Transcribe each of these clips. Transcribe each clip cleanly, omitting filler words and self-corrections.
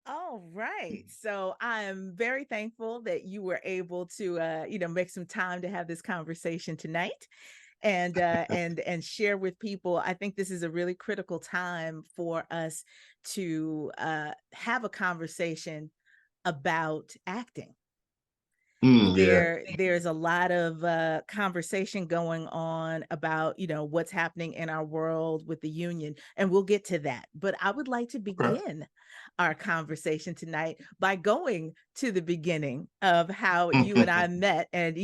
All right. So I am very thankful that you were able to, make some time to have this conversation tonight and share with people. I think this is a really critical time for us to have a conversation about acting. Yeah. There's a lot of conversation going on about what's happening in our world with the union, and we'll get to that. But I would like to Okay. begin our conversation tonight by going to the beginning of how you and I met, and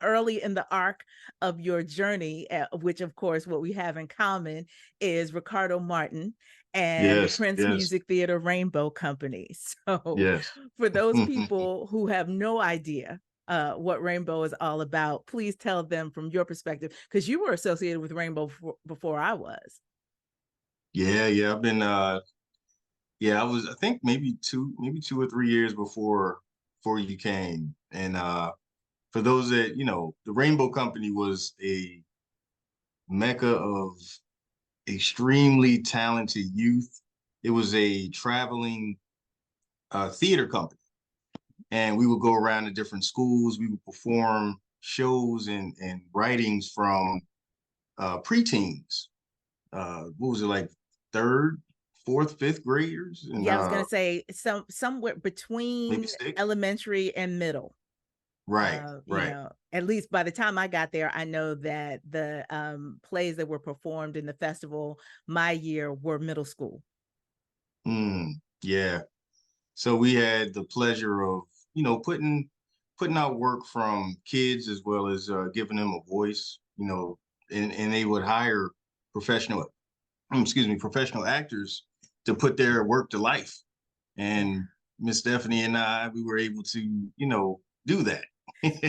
early in the arc of your journey, which of course what we have in common is Ricardo Martin and the Yes. Prince Yes. Music Theater Rainbow Company. So Yes. for those people who have no idea what Rainbow is all about, please tell them from your perspective, because you were associated with Rainbow before I was. Yeah. Yeah. I've been. Yeah. I was. I think maybe 2 or 3 years before you came. And for those that the Rainbow Company was a mecca of extremely talented youth. It was a traveling theater company, and we would go around to different schools. We would perform shows and writings from preteens. What was it, like third, fourth, fifth graders, and Yeah, I was gonna say somewhere maybe between sixth. elementary and middle. Right, right. At least by the time I got there, I know that the plays that were performed in the festival my year were middle school. Yeah. So we had the pleasure of putting out work from kids as well as giving them a voice. And they would hire professional, professional actors to put their work to life. Yeah. And Miss Stephanie and I, we were able to, do that.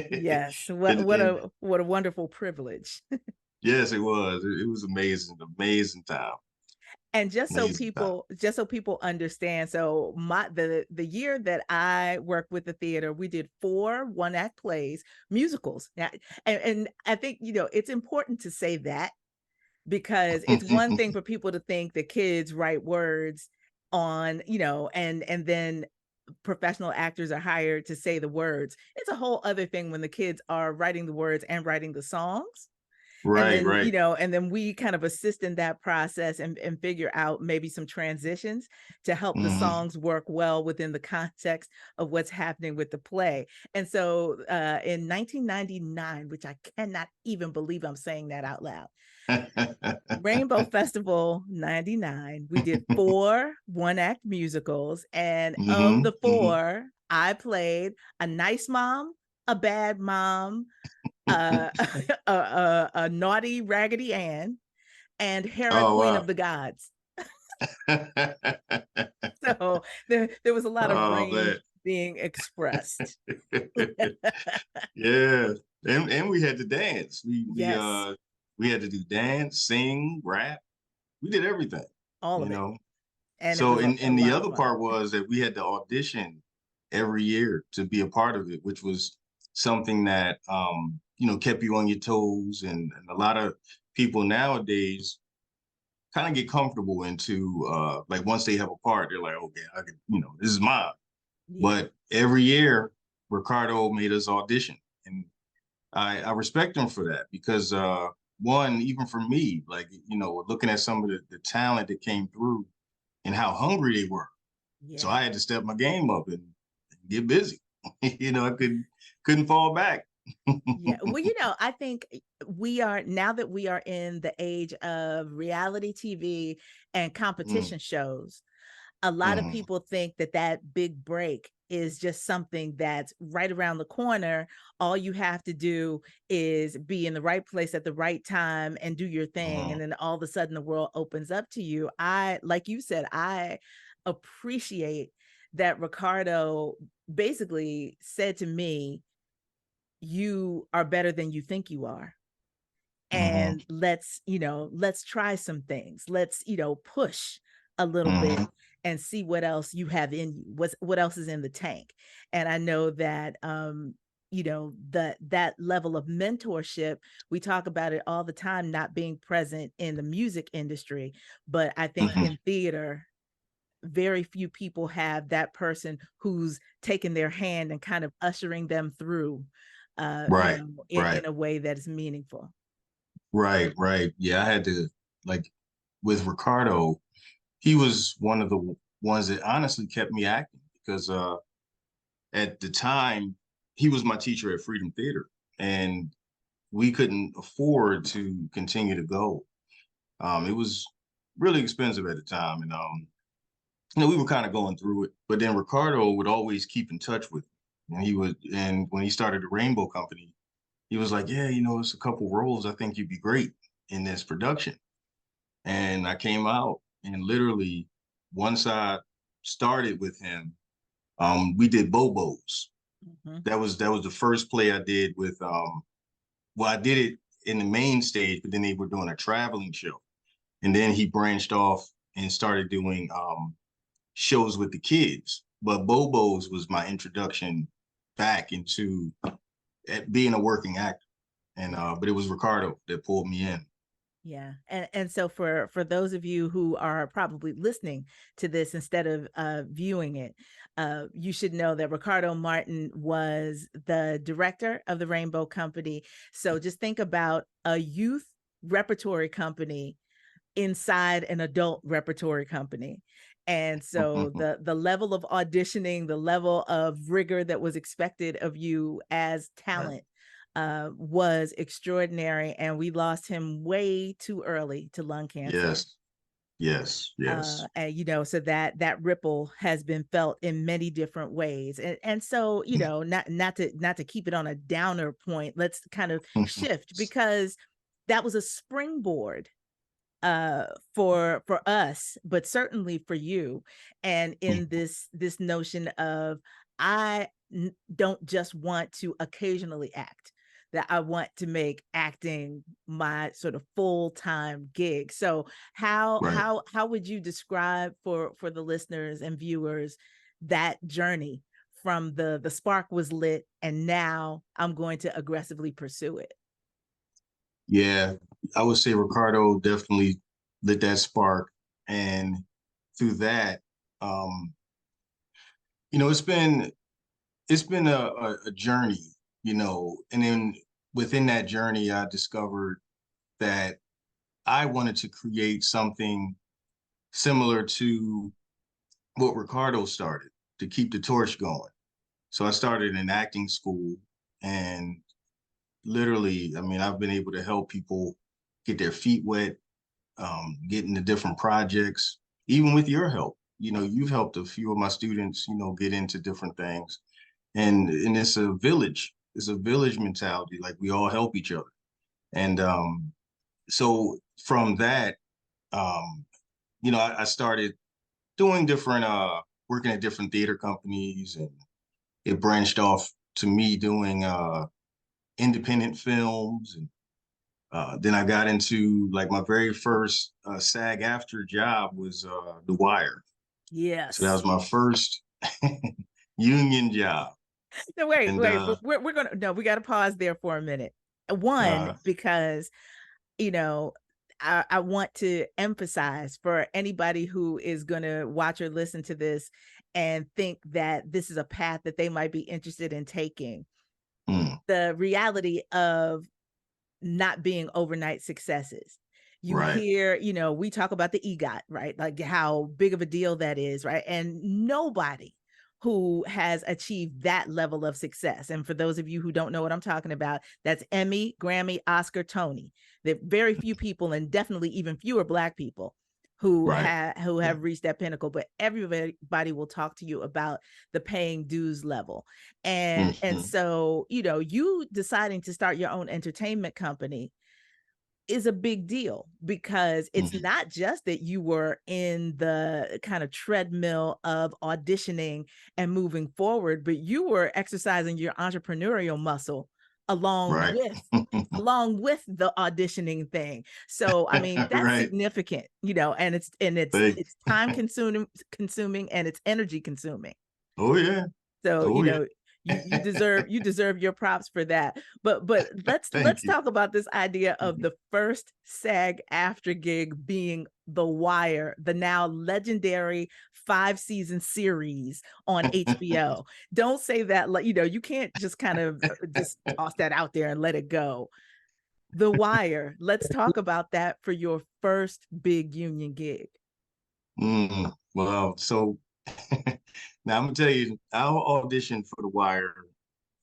Yes. And What a wonderful privilege. yes, it was. It was amazing, amazing time, And amazing time. just so people understand, so the year that I worked with the theater, we did 4 one-act plays, musicals. Now, and I think, it's important to say that, because it's one thing for people to think that kids write words on, and then professional actors are hired to say the words. It's a whole other thing when the kids are writing the words and writing the songs. And Right, then, right. we kind of assist in that process and figure out maybe some transitions to help the Hmm. songs work well within the context of what's happening with the play. And so in 1999, which I cannot even believe I'm saying that out loud, Rainbow Festival 99, we did 4 one-act musicals, and of Hmm. the Hmm. 4, I played a nice mom, a bad mom, uh, a naughty Raggedy Ann, and Hera, Oh Queen wow. of the Gods. So there was a lot of Oh range man. being expressed. Yeah. And we had to dance. We we Yes, uh we had to do dance, sing, rap. We did everything, all you of it, know. and it So was a and the lot of other fun. part was that we had to audition every year to be a part of it, which was something that kept you on your toes. And a lot of people nowadays kind of get comfortable into like once they have a part, they're like, okay, I could, this is mine. Yeah. But every year, Ricardo made us audition, and I respect him for that because one, even for me, like looking at some of the talent that came through and how hungry they were, so Yeah. I had to step my game up and get busy. I couldn't fall back. Yeah. Well, I think now that we are in the age of reality TV and Mm, competition shows, a lot of mhm, people think that that big break is just something that's right around the corner. All you have to do is be in the right place at the right time and do your thing. mhm, And then all of a sudden the world opens up to you. Like you said, I appreciate that Ricardo basically said to me, you are better than you think you are, mhm, and let's try some things. Let's push a little bit mhm, and see what else you have in you, what else is in the tank. And I know that that level of mentorship, we talk about it all the time, not being present in the music industry, but I think mhm. in theater very few people have that person who's taking their hand and kind of ushering them through, Right, right, in a way that is meaningful. right, right. Yeah, I had to, like, with Ricardo, he was one of the ones that honestly kept me acting because at the time he was my teacher at Freedom Theater, and we couldn't afford to continue to go. It was really expensive at the time, and we were kind of going through it. But then Ricardo would always keep in touch with me, and when he started the Rainbow Company, he was like, "Yeah, it's a couple roles. I think you'd be great in this production." And I came out, and literally, once I started with him, we did Bobos. Mhm. That was the first play I did with. Well, I did it in the main stage, but then they were doing a traveling show, and then he branched off and started doing shows with the kids. But Bobos was my introduction back into being a working actor, and Yeah. but it was Ricardo that pulled me in. Yeah. And so for those of you who are probably listening to this instead of viewing it, you should know that Ricardo Martin was the director of the Rainbow Company. So just think about a youth repertory company inside an adult repertory company. And so the level of auditioning, the level of rigor that was expected of you as Right. talent was extraordinary. And we lost him way too early to lung cancer. Yes. Yes. Yes. And so that ripple has been felt in many different ways. And so, not to keep it on a downer point, let's kind of shift, because that was a springboard for us, but certainly for you, and in this notion of, don't just want to occasionally act, that I want to make acting my sort of full-time gig. So Right. how would you describe for the listeners and viewers that journey from the spark was lit and now I'm going to aggressively pursue it? Yeah, I would say Ricardo definitely lit that spark, and through that, um, it's been a journey, and then within that journey, I discovered that I wanted to create something similar to what Ricardo started to keep the torch going. So I started an acting school, and literally, I mean, I've been able to help people get their feet wet, get into different projects, even with your help. You've helped a few of my students, get into different things. And it's a village. It's a village mentality. Like we all help each other. And so from that, um, I started doing different working at different theater companies, and it branched off to me doing independent films. And then I got into, like, my very first SAG-AFTRA job was The Wire. So that Yes. was my first union job. No, wait, And wait. We're gonna no. We got to pause there for a minute. One, uh, because you know, I want to emphasize for anybody who is going to watch or listen to this and think that this is a path that they might be interested in taking. mm, The reality of not being overnight successes. You right, hear, we talk about the EGOT, right? Like how big of a deal that is, right? And nobody who has achieved that level of success. And for those of you who don't know what I'm talking about, that's Emmy, Grammy, Oscar, Tony. There are very few people, and definitely even fewer Black people right, who yeah, have reached that pinnacle. But everybody will talk to you about the paying dues level. And mhm, so, you deciding to start your own entertainment company is a big deal, because it's mhm, not just that you were in the kind of treadmill of auditioning and moving forward, but you were exercising your entrepreneurial muscle along right, with along with the auditioning thing. So I mean, that's right. significant, and it's Thank it's time consuming and it's energy consuming. Oh yeah, So, oh yeah. You deserve your props for that. But Thank let's you. talk about this idea of the first SAG-AFTRA gig being The Wire, the now legendary 5-season series on HBO. Don't say that, like, you can't just kind of just toss that out there and let it go. The Wire, let's talk about that for your first big union gig. Well, so now I'm gonna tell you, I auditioned for The Wire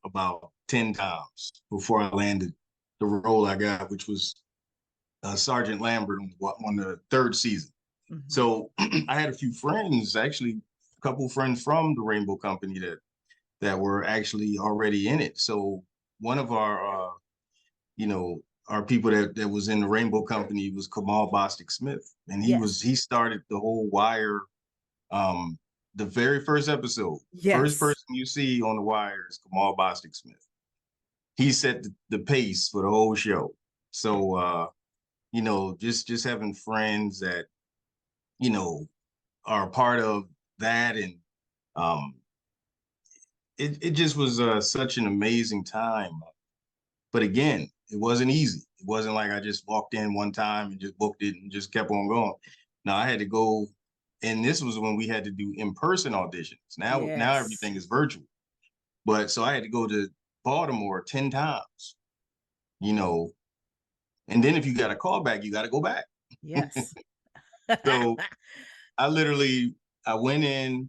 about 10 times before I landed the role I got, which was Sergeant Lambert on the third season. Mhm. So I had a few friends, actually, a couple friends from the Rainbow Company that were actually already in it. So one of you know, our people that was in the Rainbow Company was Kamal Bostic Smith, and Yes. he started the whole Wire. Um, the very first episode, first Yes. person you see on the Wire is Kamal Bostic Smith. He set the pace for the whole show. So just having friends that you know are a part of that, and um, it just was such an amazing time. But again, it wasn't easy. It wasn't like I just walked in one time and just booked it and just kept on going. No, I had to go, and this was when we had to do in-person auditions. Now Yes. everything is virtual. But so I had to go to Baltimore 10 times, you know, and then if you got a call back, you got to go back. Yes. So I literally I went in,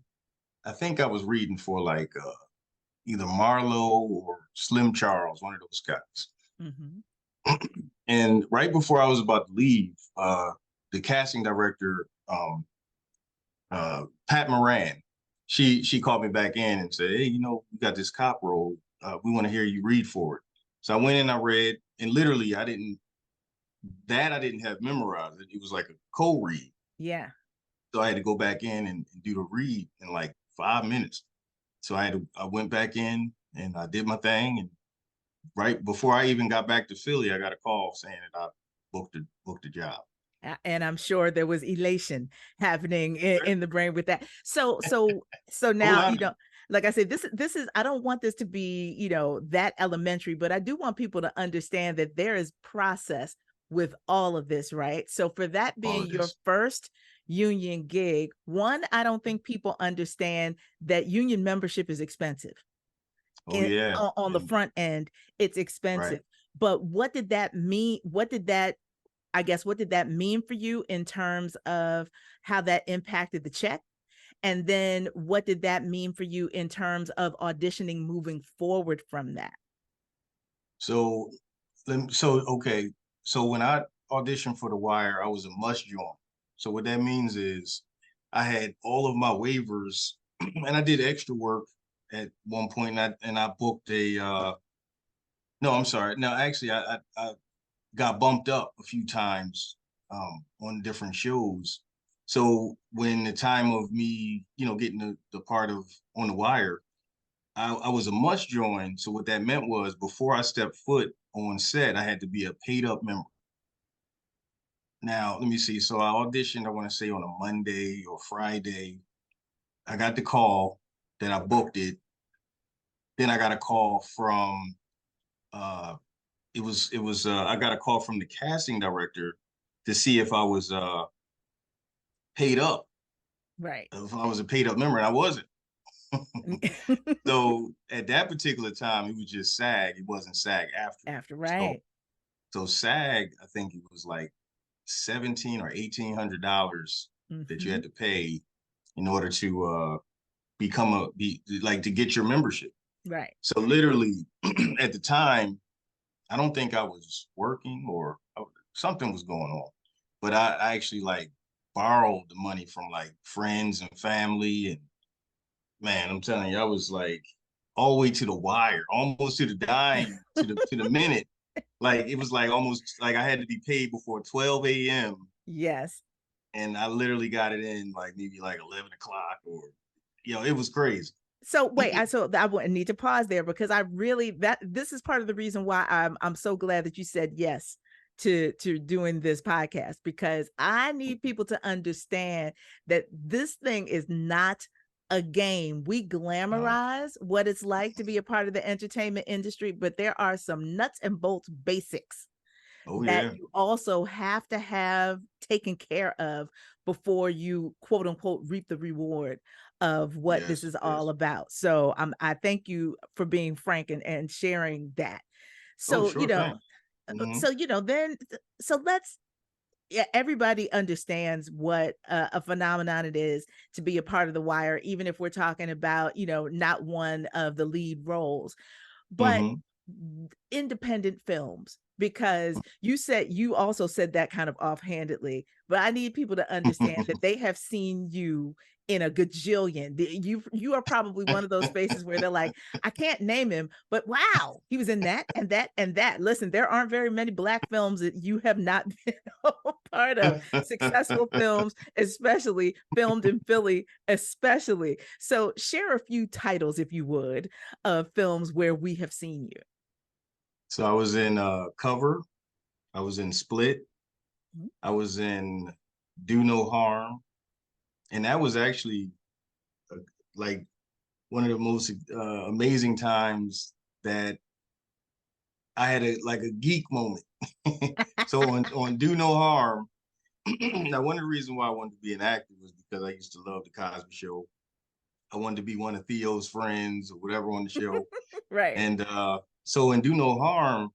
I think I was reading for like either Marlowe or Slim Charles, one of those guys. Mhm. And right before I was about to leave, the casting director, Pat Moran, she called me back in and said, "Hey, we got this cop role. We want to hear you read for it." So I went in, I read, and literally I didn't have memorized it. It was like a co-read. Yeah. So I had to go back in and do the read in like 5 minutes. So I went back in and I did my thing. And right before I even got back to Philly, I got a call saying that I booked a job. And I'm sure there was elation happening in the brain with that. So A whole now, lot of it. like I said, this is, I don't want this to be, that elementary, but I do want people to understand that there is process with all of this, right? So for that All being of your this. first union gig, one, I don't think people understand that union membership is expensive. Oh yeah. On the And front end, it's right. expensive. But what did that mean? What did that mean for you in terms of how that impacted the check? And then what did that mean for you in terms of auditioning moving forward from that? So okay. So when I auditioned for The Wire, I was a must join. So what that means is I had all of my waivers and I did extra work at one point and I booked a no, I'm sorry. No, actually I got bumped up a few times on different shows. So when the time of me, getting the part of on the wire, I was a must join. So what that meant was before I stepped foot on set, I had to be a paid up member. Now, let me see. So I auditioned, I want to say on a Monday or Friday. I got the call that I booked it. Then I got a call from uh it was I got a call from the casting director to see if I was paid up, Right. if I was a paid up member, and I wasn't. So at that particular time, it was just SAG. It wasn't SAG after. After, So right. so SAG, I think it was like 17 or $1,800 that you Hmm. had to pay in order to be like to get your membership. Right. So literally at the time, I don't think I was working or something was going on, but I actually like borrowed the money from like friends and family. And man, I'm telling you, I was like all the way to the wire, almost to the dime, to the minute. Like it was like almost like I had to be paid before 12 a.m. Yes. and I literally got it in like maybe like 11 o'clock or it was crazy. So wait, I would need to pause there because I really, that this is part of the reason why I'm so glad that you said yes to doing this podcast, because I need people to understand that this thing is not a game. We Uh, glamorize what it's like to be a part of the entertainment industry, but there are some nuts and bolts basics oh that yeah. you also have to have taken care of before you quote unquote reap the reward of what this Yes, is all yes. about. So I thank you for being frank and sharing that. Oh, So, sure thing. Hmm. then so let's yeah, everybody understands what a phenomenon it is to be a part of the wire, even if we're talking about, not one of the lead roles, but Hmm. independent films, because you also said that kind of offhandedly, but I need people to understand that they have seen you in a gajillion. You are probably one of those spaces where they're like, I can't name him, but wow, he was in that and that and that. Listen, there aren't very many black films that you have not been a part of. Successful films, especially filmed in Philly, especially. So share a few titles, if you would, of films where we have seen you. So I was in Cover. I was in Split. Mhm. I was in Do No Harm, and that was actually uh, like one of the most amazing times that I had a geek moment. So on Do No Harm, now one of the reasons why I wanted to be an actor was because I used to love the Cosby Show. I wanted to be one of Theo's friends or whatever on the show. Right. And so in Do No Harm,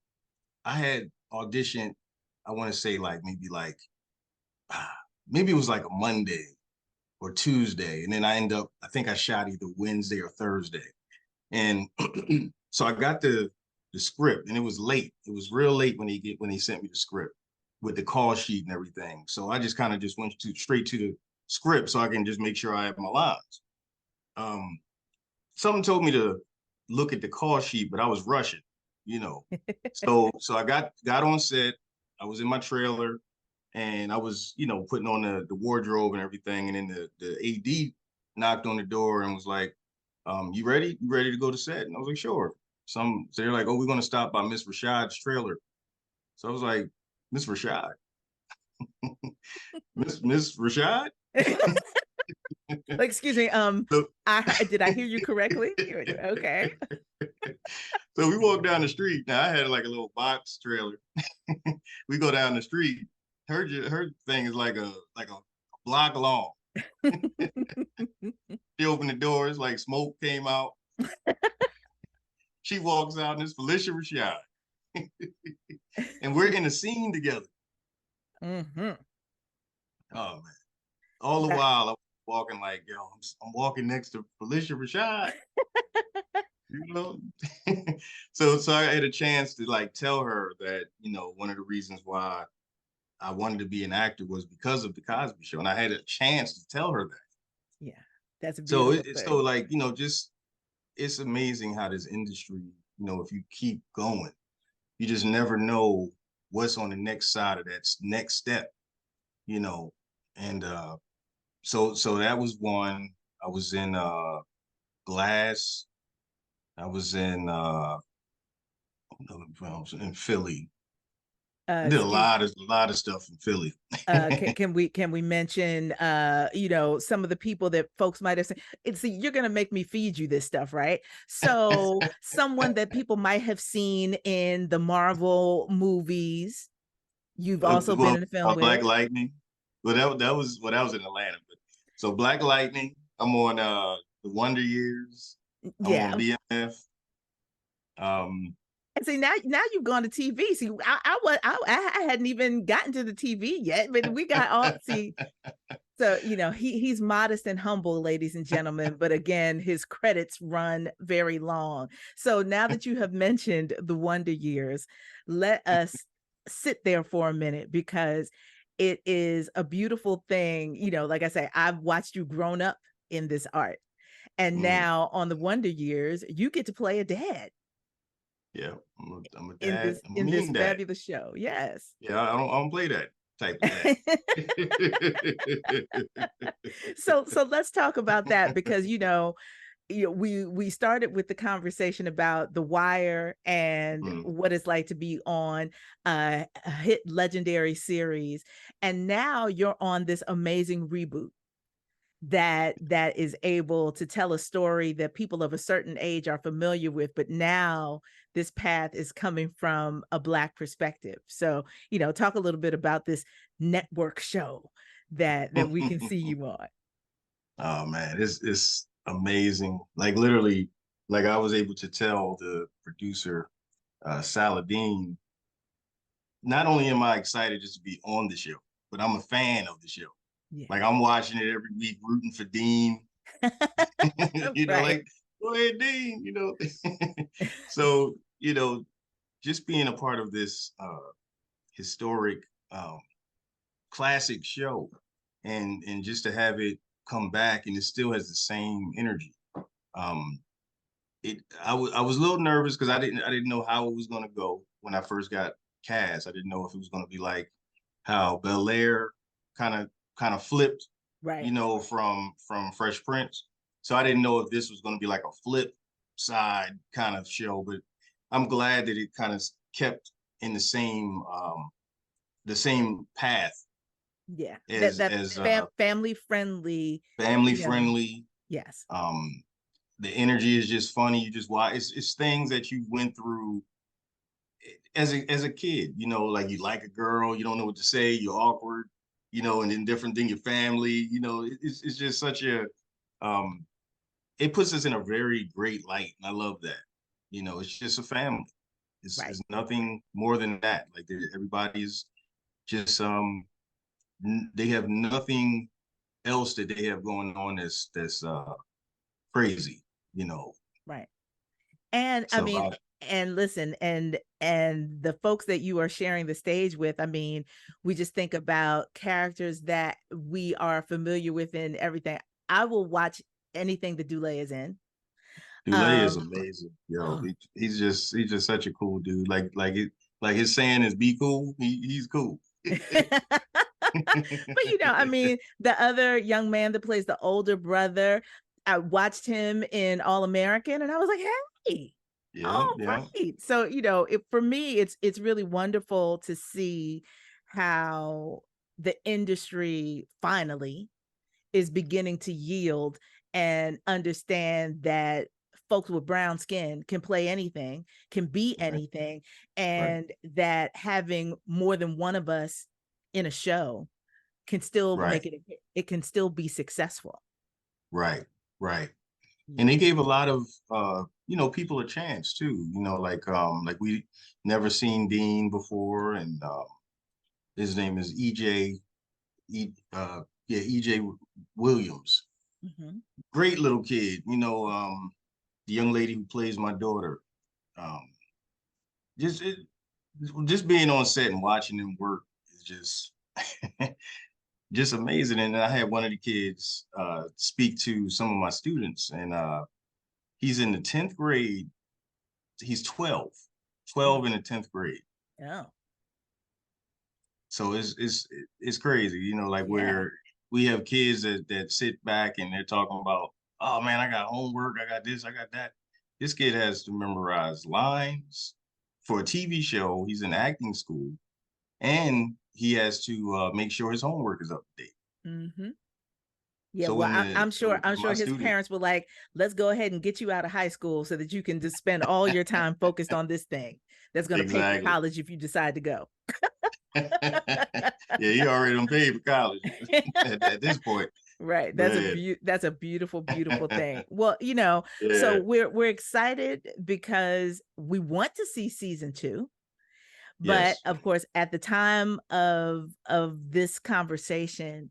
I had auditioned, I want to say maybe it was like a Monday or Tuesday. And then I think I shot either Wednesday or Thursday. And so I got the script and it was late. It was real late when he sent me the script with the call sheet and everything. So I just kind of just went straight to the script so I can just make sure I have my lines. Um, Something told me to look at the call sheet, but I was rushing, you know. So I got on set. I was in my trailer and I was, putting on the wardrobe and everything. And then the AD knocked on the door and was like, you ready? You ready to go to set? And I was like, sure. So they're like, oh, we're gonna stop by Miss Rashad's trailer. So I was like, Miss Rashad? Miss Rashad? Like, excuse me, So, did I hear you correctly? Okay. so we walked down the street. Now I had like a little box trailer. We go down the street. Her thing is like a block long. She opened the doors, like smoke came out. She walks out and it's Felicia Rashad. And we're in a scene together. Hmm. Oh man. All the That while I was walking like, yo, I'm walking next to Felicia Rashad, you know. So I had a chance to like tell her that, one of the reasons why I wanted to be an actor was because of the Cosby Show. And I had a chance to tell her that. yeah, that's a So beautiful it's so thing. like, just it's amazing how this industry, if you keep going, you just never know what's on the next side of that next step, you know. And so that was one. I was in Glass. I was in another films in Philly. I did Excuse a lot of stuff in Philly. can we mention some of the people that folks might have seen? See, you're gonna make me feed you this stuff, right? So someone that people might have seen in the Marvel movies, you've also been Well, in a film with. Black Lightning. Well, that was in Atlanta. But so Black Lightning. I'm on the Wonder Years. I'm on Yeah. BMF. Um, And see, now you've gone to TV. See, I hadn't even gotten to the TV yet, but we got all see. So he's modest and humble, ladies and gentlemen. But again, his credits run very long. So now that you have mentioned the Wonder Years, let us sit there for a minute, because it is a beautiful thing. Like I say, I've watched you grown up in this art, and mm, now on the Wonder Years, you get to play a dad yeah, I'm a in dad. this I'm a in this mean dad. fabulous show. Yes. Yeah, I don't play that type of dad. So let's talk about that, because we started with the conversation about The Wire and Mm. what it's like to be on a hit legendary series, and now you're on this amazing reboot. that is able to tell a story that people of a certain age are familiar with, but now this path is coming from a Black perspective. So, talk a little bit about this network show that we can see you on. Oh man, it's amazing. Like literally, like I was able to tell the producer, Saladin, not only am I excited just to be on the show, but I'm a fan of the show. Yeah. Like I'm watching it every week, rooting for Dean. Right. Like go ahead, Dean. So just being a part of this historic classic show, and just to have it come back and it still has the same energy. Um, I was a little nervous because I didn't know how it was gonna go when I first got cast. I didn't know if it was gonna be like how Bel Air kind of flipped, Right. from Fresh Prince. So I didn't know if this was gonna be like a flip side kind of show, but I'm glad that it kind of kept in the same path Yeah. That as that as family friendly, family you know. friendly. Yes. Um, the energy is just funny. You just watch. It's things that you went through as a kid. Like you like a girl, you don't know what to say, you're awkward, and then different than your family. It's just such a um, it puts us in a very great light, and I love that. It's just a family. It's Right. nothing more than that. Like everybody's just they have nothing else that they have going on that's crazy, you know. Right. And I So mean, and listen, and the folks that you are sharing the stage with, I mean, we just think about characters that we are familiar with and everything. I will watch anything that Dule is in. Dule is Um amazing, yo. oh. He's just such a cool dude. Like his saying is be cool. He's cool. But I mean, the other young man that plays the older brother, I watched him in All American and I was like, hey, Yeah, all yeah, right. So, for me, it's really wonderful to see how the industry finally is beginning to yield and understand that folks with brown skin can play anything, can be right, anything, right, and that having more than one of us in a show can still right, make it can still be successful. right, right. And Yeah. they gave a lot of people a chance too. Like we never seen Dean before, and his name is EJ Williams. Mhm. Great little kid. The young lady who plays my daughter. Um, just it, just being on set and watching them work is just amazing. And I had one of the kids speak to some of my students, and he's in the 10th grade. He's 12 in the 10th grade. Oh, So it's crazy, like yeah. where we have kids that sit back and they're talking about, oh man, I got homework, I got this, I got that. This kid has to memorize lines for a TV show. He's in acting school, and he has to make sure his homework is up to date. Mhm. Yeah, So well, when the I'm sure so I'm when my sure his student parents were like, "Let's go ahead and get you out of high school so that you can just spend all your time focused on this thing that's going to pay for exactly. college if you decide to go." Yeah, he already done paid for college at this point. Right. But That's a beautiful, beautiful thing. Well, so yeah, we're excited because we want to see season 2. But yes, of course, at the time of this conversation,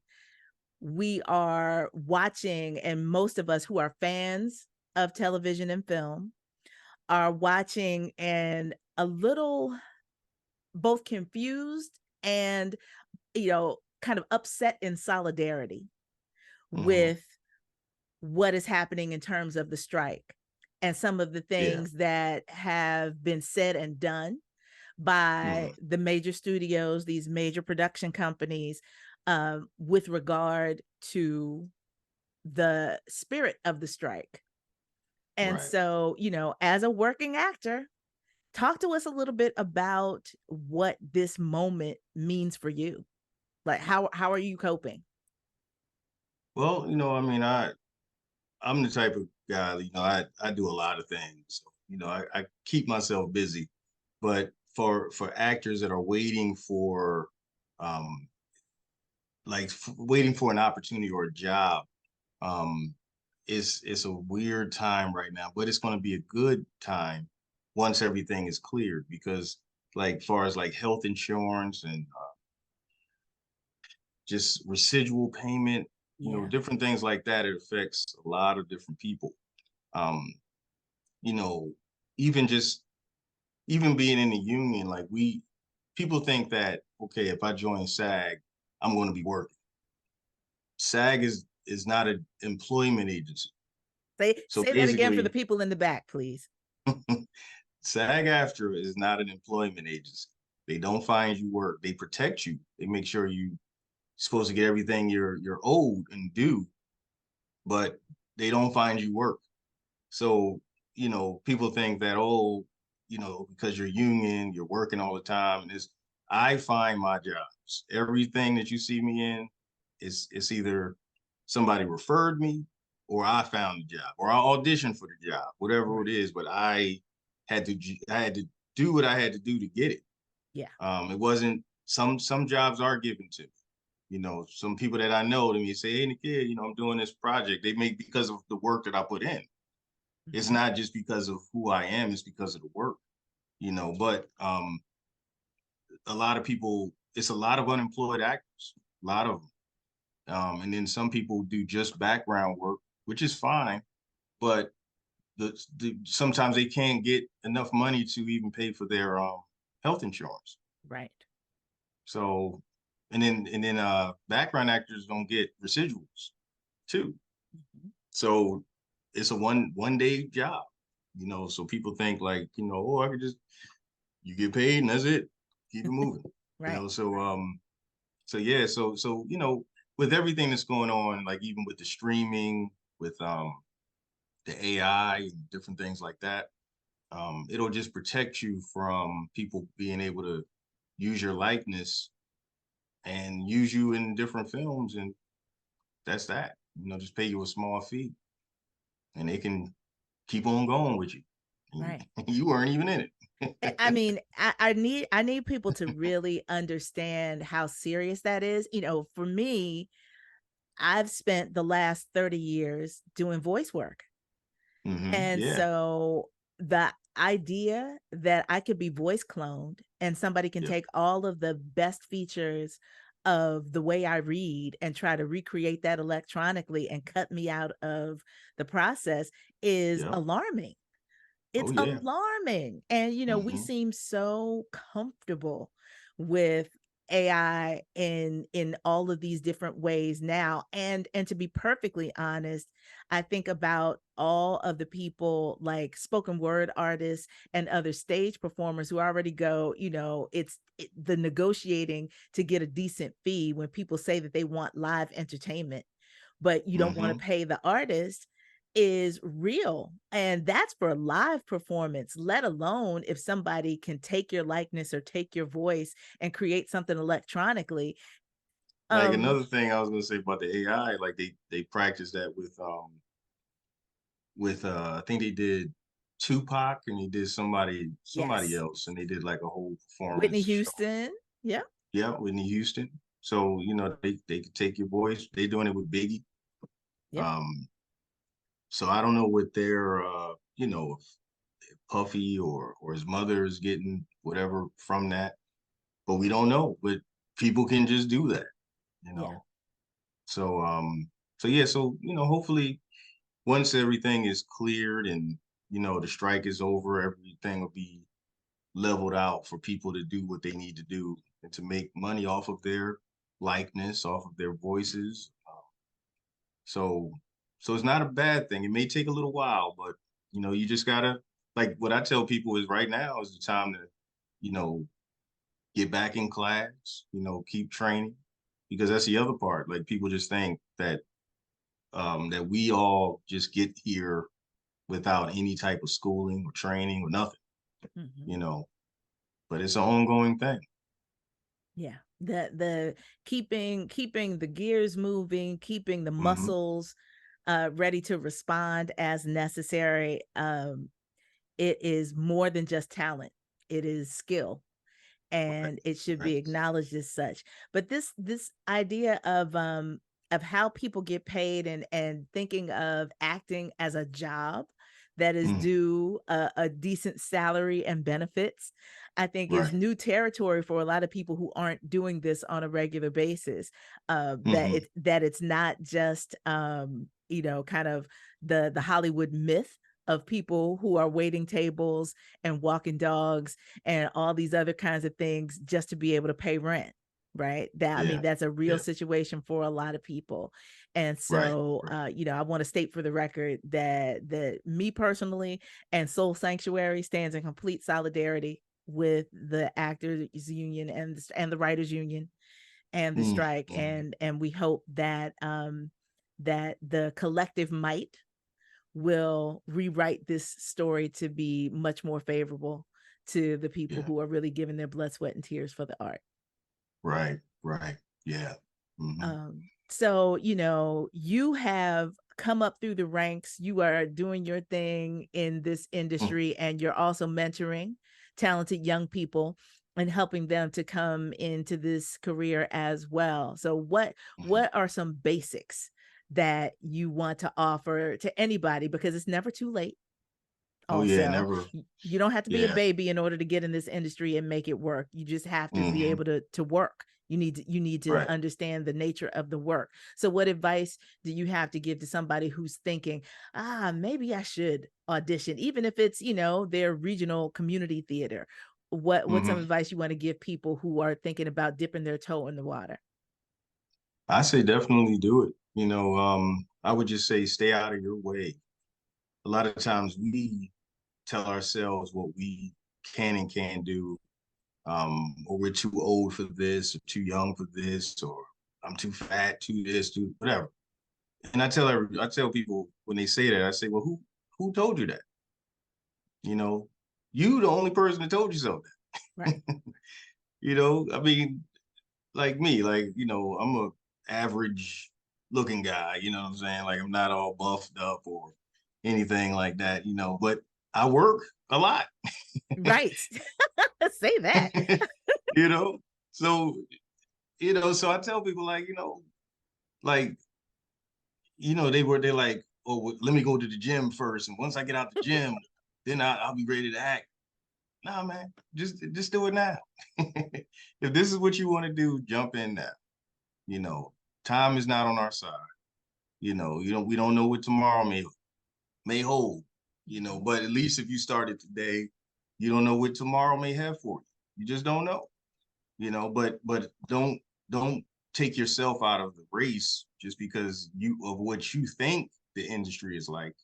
we are watching, and most of us who are fans of television and film are watching and a little both confused and kind of upset in solidarity hmm, with what is happening in terms of the strike and some of the yeah, things that have been said and done by hmm, the major studios, these major production companies, with regard to the spirit of the strike. And right. so, as a working actor, talk to us a little bit about what this moment means for you. Like how are you coping? Well, I mean, I'm the type of guy, I do a lot of things. So, I keep myself busy. But for actors that are waiting for um waiting for an opportunity or a job, um it's a weird time right now, but it's going to be a good time once everything is cleared, because like far as like health insurance and just residual payment, Yeah. different things like that, it affects a lot of different people. um you know even just even being in the union, like we people think that, okay, if I join SAG, I'm going to be working. SAG is not an employment agency. So Say that again for the basically, people in the back, please. SAG-AFTRA is not an employment agency. They don't find you work. They protect you. They make sure you're supposed to get everything you're owed and due, but they don't find you work. So, people think that, oh, because you're union, you're working all the time. And I find my jobs. Everything that you see me in it's either somebody referred me, or I found the job, or I auditioned for the job, whatever it Right. is. But I had to do what I had to do to get it. Yeah. It wasn't some jobs are given to me. Some people that I know to me say, hey, Nakia, I'm doing this project. They make because of the work that I put in. It's Mhm. not just because of who I am, it's because of the work, but a lot of people, it's a lot of unemployed actors, a lot of them. And then some people do just background work, which is fine, but sometimes they can't get enough money to even pay for their health insurance. Right. So, and then background actors don't get residuals too. Mhm. So it's a one day job, so people think like, oh, I could just you get paid and that's it. Keep it moving. Right. So yeah, so with everything that's going on, like even with the streaming, with the AI and different things like that, it'll just protect you from people being able to use your likeness and use you in different films, and that's that. Just pay you a small fee, and they can keep on going with you. And Right. you weren't even in I it. mean, I need people to really understand how serious that is. For me, I've spent the last 30 years doing voice work. And Yeah. so the idea that I could be voice cloned and somebody can Yep. take all of the best features of the way I read and try to recreate that electronically and cut me out of the process is Yep. alarming. Oh It's yeah. alarming. And, we hmm seem so comfortable with AI in all of these different ways now. And to be perfectly honest, I think about all of the people like spoken word artists and other stage performers who already go, the negotiating to get a decent fee when people say that they want live entertainment, but you don't want to hmm pay the artist is real. And that's for a live performance, let alone if somebody can take your likeness or take your voice and create something electronically. Like Um, another thing I was gonna say about the AI, like they practice that with I think they did Tupac, and they did somebody yes. else, and they did like a whole Whitney performance show. Houston. Yeah. Yeah, Whitney Houston. So they could take your voice. They doing it with Biggie. Yep. Um, so I don't know what their if Puffy or his mother is getting whatever from that, but we don't know. But people can just do that, you Yeah. know. So so yeah, so hopefully once everything is cleared and the strike is over, everything will be leveled out for people to do what they need to do and to make money off of their likeness, off of their voices. So so it's not a bad thing. It may take a little while, but you just gotta, like what I tell people is right now is the time to, you know, get back in class, keep training, because that's the other part. Like people just think that we all just get here without any type of schooling or training or nothing, Mhm. you know, but it's an ongoing thing. Yeah. The keeping the gears moving, keeping the Hmm. muscles ready to respond as necessary. It is more than just talent, it is skill, Right. and it should Right. be acknowledged as such. But this idea of how people get paid, and thinking of acting as a job that is Mm. due a decent salary and benefits, I think is Right. new territory for a lot of people who aren't doing this on a regular basis. Hmm. That it's not just kind of the Hollywood myth of people who are waiting tables and walking dogs and all these other kinds of things just to be able to pay rent. Right. That, I mean, Yeah. that's a real Yeah. situation for a lot of people. And Right. so, Right. I want to state for the record that me personally and Soul Sanctuary stands in complete solidarity with the actors union and the writers union and the Mm. strike. Hmm. And we hope that that the collective might will rewrite this story to be much more favorable to the people Yeah. who are really giving their blood, sweat, and tears for the art. Right. Right. Yeah. Hmm. So, you have come up through the ranks, you are doing your thing in this industry, and you're also mentoring talented young people and helping them to come into this career as well. So Hmm. what are some basics that you want to offer to anybody, because it's never too late? Oh yeah. Also, Never. you don't have to be a Yeah. baby in order to get in this industry and make it work. You just have to be Hmm. able to work. You need to Right. understand the nature of the work. So what advice do you have to give to somebody who's thinking, maybe I should audition, even if it's, their regional community theater? What's Hmm. some advice you want to give people who are thinking about dipping their toe in the water? I say definitely do it. I would just say stay out of your way. A lot of times we tell ourselves what we can and can't do, or we're too old for this, or too young for this, or I'm too fat, too this, too whatever. And I tell people when they say that, I say, well, who told you that? You know, you the only person that told you something. Right. I mean, like me, like, I'm a average looking guy, you know what I'm saying? Like I'm not all buffed up or anything like that, but I work a lot. Right. Say that. you know? So, so I tell people like, they're like, oh, well, let me go to the gym first. And once I get out the gym, then I'll be ready to act. Nah, man, just do it now. If this is what you want to do, jump in now. You know, time is not on our side. We don't know what tomorrow may hold, but at least if you started today, you don't know what tomorrow may have for you. You just don't know, but don't take yourself out of the race just because of what you think the industry is like.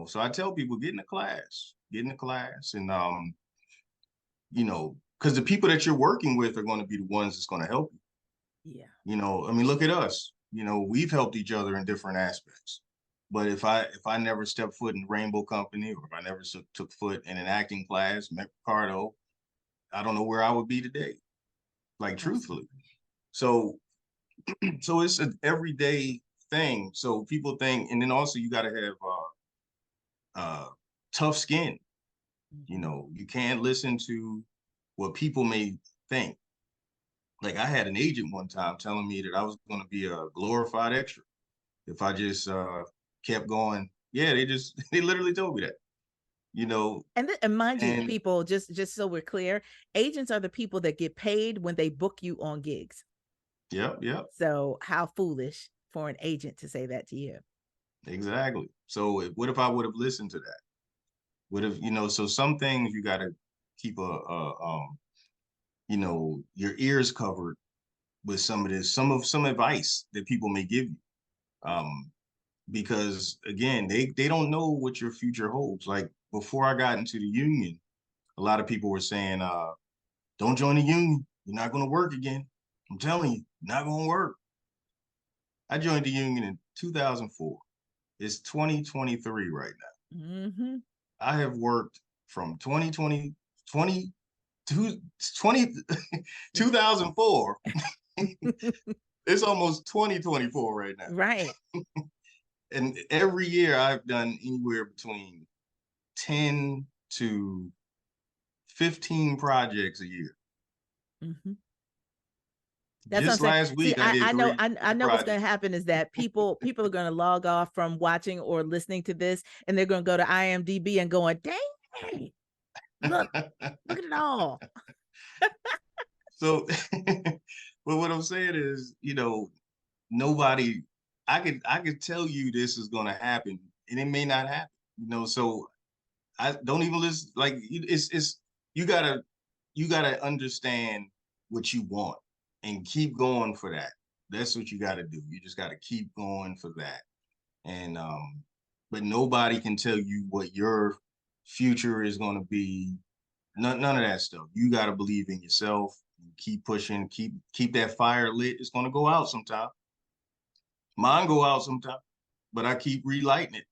So I tell people get in the class and because the people that you're working with are going to be the ones that's going to help you. Yeah. I mean, look at us. We've helped each other in different aspects. But if I never stepped foot in the Rainbow Company, or if I never took foot in an acting class, met Ricardo, I don't know where I would be today. Like truthfully. Absolutely. So so it's an everyday thing. So people think, and then also you got to have tough skin. Mhm. You can't listen to what people may think. Like I had an agent one time telling me that I was going to be a glorified extra if I just kept going. Yeah, they literally told me that. You know, And mind you, and people, just so we're clear, agents are the people that get paid when they book you on gigs. yep, yep, So how foolish for an agent to say that to you. exactly. So what if I would have listened to that? What if So some things you got to keep your ears covered with some of this, some advice that people may give you. Because again, they don't know what your future holds. Like before I got into the union, a lot of people were saying, don't join the union. You're not going to work again. I'm telling you, not going to work. I joined the union in 2004. It's 2023 right now. Hmm. I have worked from 2020, two, 20, 2004. It's almost 2024 right now. Right. And every year I've done anywhere between 10 to 15 projects a year. Mhm. That's what I'm Just saying. last See, week I I did I know three I three know what's gonna projects. happen is that people are gonna log off from watching or listening to this, and they're gonna go to IMDb and going, "Dang, look, look at it all." So, but what I'm saying is, nobody. I could tell you this is going to happen, and it may not happen. So I don't even listen. Like it's you gotta understand what you want and keep going for that. That's what you got to do. You just got to keep going for that. And but nobody can tell you what your future is going to be. None of that stuff. You got to believe in yourself. Keep pushing. Keep that fire lit. It's going to go out sometime. Mine go out sometime, but I keep relighting it.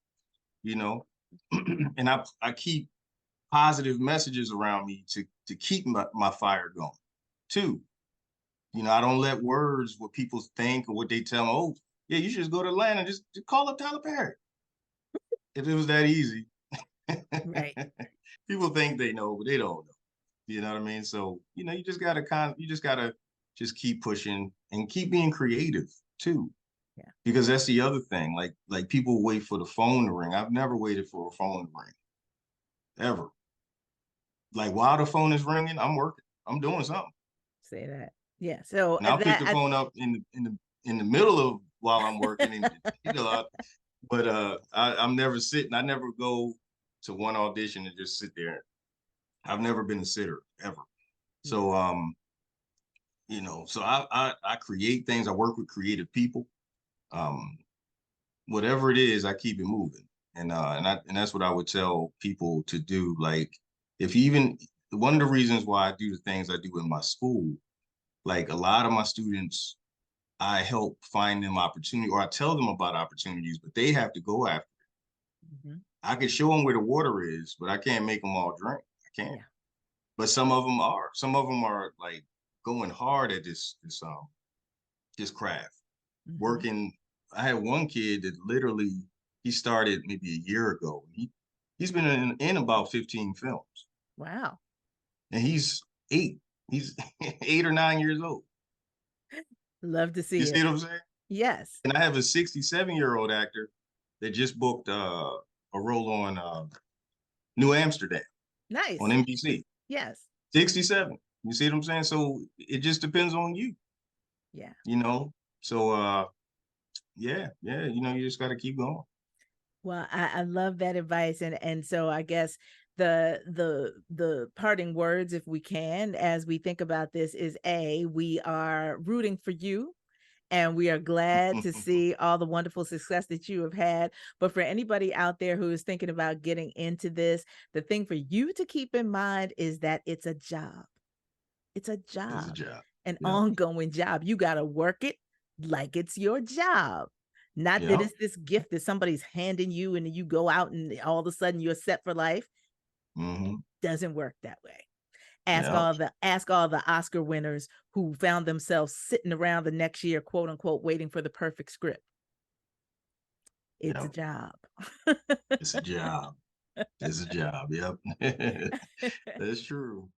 You know, and I keep positive messages around me to keep my fire going too. I don't let words, what people think or what they tell me. Oh, yeah, you should just go to Atlanta. Just call up Tyler Perry. If it was that easy. Right. People think they know, but they don't know. You know what I mean? So, you just gotta just keep pushing and keep being creative too. Yeah. Because that's the other thing. Like people wait for the phone to ring. I've never waited for a phone to ring. Ever. Like while the phone is ringing, I'm working. I'm doing something. Say that. Yeah. So And I'll pick that the phone up in the middle of while I'm working, and but I'm never sitting. I never go to one audition and just sit there. I've never been a sitter ever. yeah. So so I create things. I work with creative people. Um, Whatever it is, I keep it moving. And that's what I would tell people to do. Like if you even one of the reasons why I do the things I do in my school, like a lot of my students, I help find them opportunity or I tell them about opportunities, but they have to go after. Mhm. I can show them where the water is, but I can't make them all drink. I can't. Yeah. But some of them are. Some of them are like going hard at this craft. Mhm. Working. I had one kid that literally he started maybe a year ago. He's been in about 15 films, Wow. and he's 8. He's 8 or 9 years old. Love to You see see it. what I'm saying? Yes. And I have a 67-year-old actor that just booked a role on New Amsterdam on Nice. NBC. Yes. 67. You see what I'm saying? So it just depends on you, Yeah. you know. So yeah, you just gotta keep going. Well, I love that advice, and so I guess the parting words, if we can, as we think about this, is we are rooting for you. And we are glad to see all the wonderful success that you have had. But for anybody out there who is thinking about getting into this, the thing for you to keep in mind is that it's a job. It's a It's a job, job. an Yeah. ongoing job. You got to work it like it's your job. Not that Yeah. it's this gift that somebody's handing you and you go out and all of a sudden you're set for life. Hmm. Doesn't work that way. Yeah. Ask all the Oscar winners who found themselves sitting around the next year, quote unquote, waiting for the perfect script. It's a Yeah. job. It's a job. It's a job. Yep. That's true.